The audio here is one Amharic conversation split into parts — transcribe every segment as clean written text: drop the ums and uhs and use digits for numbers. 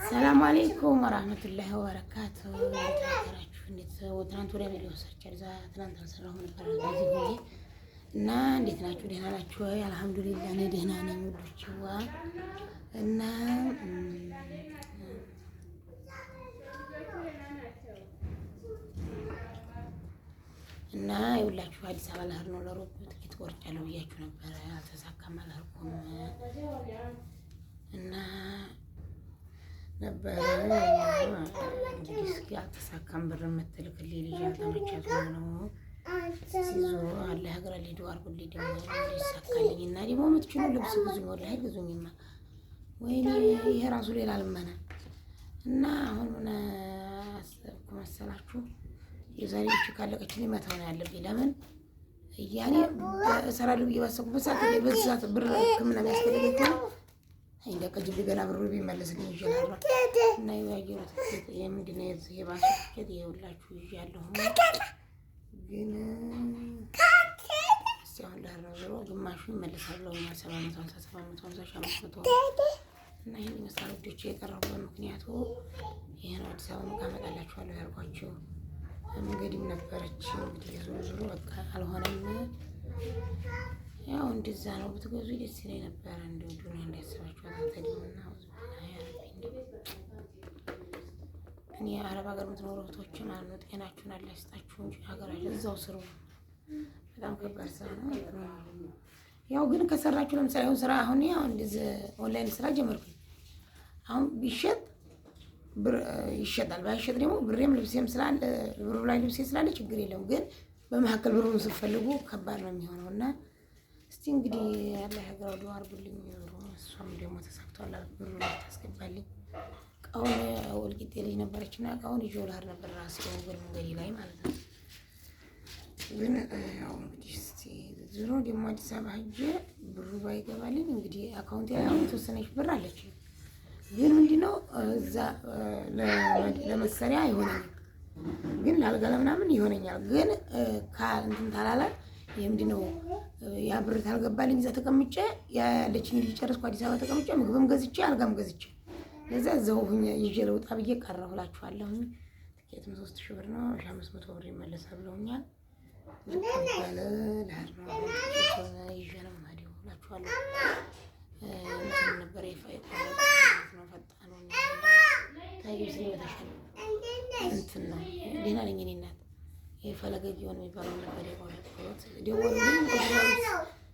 ሰላም አለይኩም ወራህመቱላሂ ወበረካቱ። እንዴት ትናንት ወዲያ ቪዲዮ ሰርቻለሁ። ትናንት አልሰራሁም ነበር እዚህ ሆኜ እና እንዴት ናችሁ? ደህና ናችሁ ወይ? አልሐምዱሊላህ እኔ ደህና ነኝ ውዶችዋ። እና ይኸውላችሁ አዲስ አበባ ልሄድ ነው ለሮብ ትኬት ቆርጫለሁ ብያችሁ ነበረ። አልተሳካም፣ አልሄድኩም እና ነበረ እንግዲህ እስኪ አልተሳካም። ብር የምትልክልኝ ልጅ አልተመቻት ነው ሲዞ አለ ሀገር ሊዱ አርጉልኝ ደግሞ እንዲሳካልኝ እና ደግሞ የምትችሉ ልብስ ብዙኝ ወላሂ ብዙኝማ ወይኔ ይሄ ራሱ ሌላ ልመና እና አሁን ምን አሰብኩ መሰላችሁ? የዛሬ ብቻ ካለቀችልኝ መተው ነው ያለብኝ። ለምን ያኔ እሰራለሁ ብዬ ባሰብኩበት ሰዓት በዛት ብር ሕክምና የሚያስፈልገኝ ነው እንደ ቀጅብ ገና ብሩ ቢመለስልኝ ይችላል እና ያየሁት የምንድን ነው የባሰ ትኬት ይኸውላችሁ ይዣለሁ። ግን እስካሁን ላረዘሮ ግማሹ ይመለሳለሁ ማለት 750 እና ይሄን ይመስላል ልጆች የቀረቡበት ምክንያቱ ይሄ ነው። አዲስ አበባ መቃመጣላችኋለሁ ያልኳችሁ መንገድም ነበረች እንግዲህ ዞሮ በቃ አልሆነም። ያው እንደዛ ነው። ብትገዙ ደስ ይለኝ ነበር። እንደው ዱንያ እንዳያስባችሁ አታተዲውና እኔ አረብ ሀገር የምትኖሩ እህቶች ማለት ነው ጤናችሁን አላህ ይስጣችሁ እንጂ ሀገራችሁ እዛው ስሩ። በጣም ከባድ ስራ ነው። ያው ግን ከሰራችሁ ለምሳሌ አሁን ስራ አሁን ያው እንደዚህ ኦንላይን ስራ ጀመርኩኝ። አሁን ቢሸጥ ብር ይሸጣል፣ ባይሸጥ ደግሞ ብሬም ልብሴም ስላለ ብሩ ላይ ልብሴ ስላለ ችግር የለም። ግን በመሀከል ብሩን ስትፈልጉ ከባድ ነው የሚሆነው እና እስቲ እንግዲህ ያለ ሀገር ወደ አርጉልኝ ብሩ እሷም ደግሞ ተሳክቷል። ብሩ ላይ ታስገባልኝ። እቃውን ወልቂጤ ልጅ ነበረችና እቃውን ይዤ ልሄድ ነበር ራሴ ወንገል መንገድ ላይ ማለት ነው። ግን ያው እንግዲህ እስቲ ዞሮ ደግሞ አዲስ አበባ ሂጄ ብሩ ባይገባልኝ እንግዲህ አካውንቴ ላይ አሁን የተወሰነች ብር አለች። ግን ምንድነው እዛ ለመሰሪያ ይሆነኛል፣ ግን ላልጋ ለምናምን ይሆነኛል። ግን እንትን ታላላ ይሄ ምንድነው ያ ብር ታልገባልኝ እዛ ተቀምጬ ያለችኝ ልጅ ጨረስኩ። አዲስ አበባ ተቀምጬ ምግብም ገዝቼ አልጋም ገዝቼ ለዛ እዛው ሁኜ ይዤ ልውጣ ብዬ ቀረሁ እላችኋለሁ። ትኬትም 3000 ብር ነው፣ 500 ብር ይመለሳል ብለውኛል። ልቀበል ልሄድ ነው ይዤ ነው የምሄደው እላችኋለሁ። እንትን ነበር ነው ፈጣን ነው ታይብ ስለተሻለ እንትን ነው ደህና ነኝ እኔ እናት የፈለገ ጊዮን የሚባለው ነበር የቆረጥኩት። ደወሉልኝ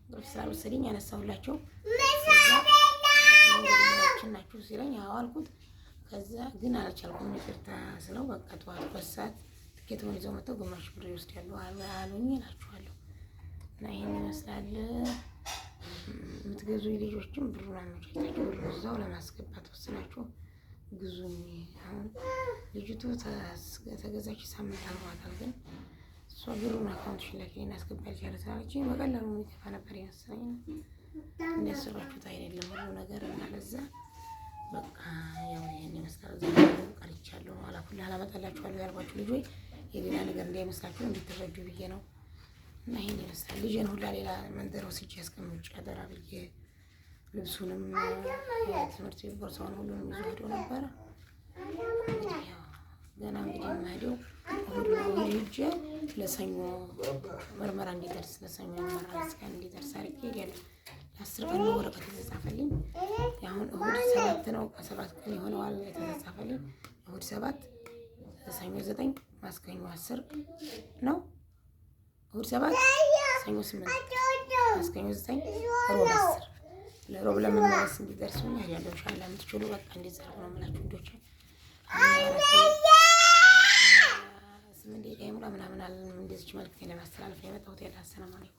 ግሩፕ ስላልወሰደኝ ያነሳሁላቸው ናችሁ ሲለኝ አዎ አልኩት። ከዛ ግን አልቻልኩም ይቅርታ ስለው በቃ ጠዋት በሰዓት ትኬቱን ይዘው መጥተው ግማሽ ብር ይወስዳሉ አሉኝ እላችኋለሁ። እና ይሄን ይመስላል። የምትገዙ ልጆችም ብሩን አመቻችታችሁ ብሩን እዛው ለማስገባት ወስናችሁ ግዙኝ። አሁን ልጅቱ ተገዛች ሳምንት አልፏታል። ግን እሷ ብሩን አካውንትሽን ላኪልኝ እናስገባልሽ ያለቻለችኝ በቀላሉ የሚገባ ነበር የመሰለኝ። እንዳሰባችሁት አይደለም ሁሉ ነገር እና ለዛ በቃ ያው ይሄን ይመስላል። ዛሬ ቀርቻለሁ። አላኩላ አላመጣላችኋለሁ ያልኳችሁ ልጆች የሌላ ነገር እንዳይመስላችሁ እንድትረዱ ብዬ ነው። እና ይሄን ይመስላል። ልጄን ሁላ ሌላ መንደር ወስጄ አስቀምጬ አደራ ብዬ ልብሱንም ትምህርት ቤት ቦርሳውን ሁሉንም ይዞ ሄዶ ነበረ። እንግዲህ ያው ገና እንግዲህ የምሄደው እሑድ ሂጄ ለሰኞ ምርመራ እንዲደርስ ለሰኞ ምርመራ እስካን እንዲደርስ አድርጌ ሄዳለሁ። ለ10 ቀን ነው ወረቀት የተጻፈልኝ። አሁን እሑድ 7 ነው፣ ከ7 ቀን ይሆነዋል የተጻፈልኝ። እሑድ 7 ሰኞ 9 ማክሰኞ 10 ነው። እሑድ 7 ሰኞ 8 ማክሰኞ 9 ሮብ 10 ለሮብ ለመመለስ እንዲደርሱኝ ያለው ኢንሻአላህ የምትችሉ በቃ እንደዛ ነው የምላችሁ ልጆች። ስምንት ደቂቃ ምናምን እንደዚች መልክት ለማስተላለፍ የመጣሁት። ሰላም አለይኩም።